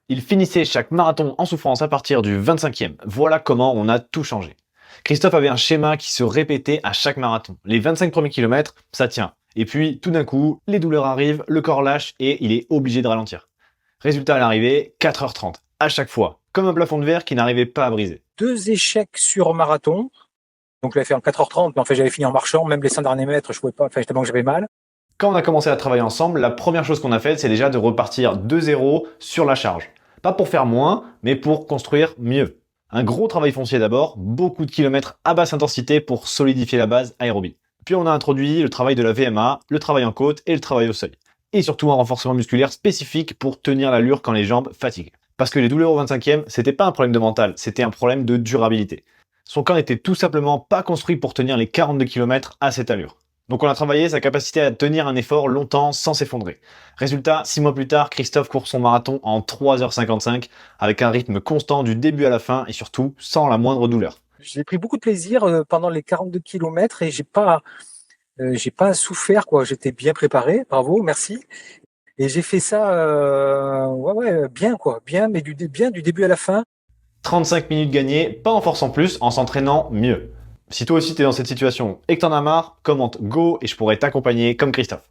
Il finissait chaque marathon en souffrance à partir du 25e. Voilà comment on a tout changé. Christophe avait un schéma qui se répétait à chaque marathon. Les 25 premiers kilomètres, ça tient. Et puis, tout d'un coup, les douleurs arrivent, le corps lâche et il est obligé de ralentir. Résultat à l'arrivée, 4h30, à chaque fois. Comme un plafond de verre qui n'arrivait pas à briser. 2 échecs sur marathon. Donc, je l'avais fait en 4h30, mais en fait, j'avais fini en marchant. Même les 100 derniers mètres, je pouvais pas, enfin, tellement que j'avais mal. Quand on a commencé à travailler ensemble, la première chose qu'on a faite, c'est déjà de repartir de zéro sur la charge. Pas pour faire moins, mais pour construire mieux. Un gros travail foncier d'abord, beaucoup de kilomètres à basse intensité pour solidifier la base aérobie. Puis on a introduit le travail de la VMA, le travail en côte et le travail au seuil. Et surtout un renforcement musculaire spécifique pour tenir l'allure quand les jambes fatiguent. Parce que les douleurs au 25e, c'était pas un problème de mental, c'était un problème de durabilité. Son corps n'était tout simplement pas construit pour tenir les 42 km à cette allure. Donc on a travaillé sa capacité à tenir un effort longtemps sans s'effondrer. Résultat, 6 mois plus tard, Christophe court son marathon en 3h55 avec un rythme constant du début à la fin et surtout sans la moindre douleur. J'ai pris beaucoup de plaisir pendant les 42 kilomètres et j'ai pas souffert, quoi. J'étais bien préparé. Bravo, merci. Et j'ai fait ça, ouais, bien, quoi. Bien, mais bien du début à la fin. 35 minutes gagnées, pas en forçant plus, en s'entraînant mieux. Si toi aussi t'es dans cette situation et que t'en as marre, commente Go et je pourrais t'accompagner comme Christophe.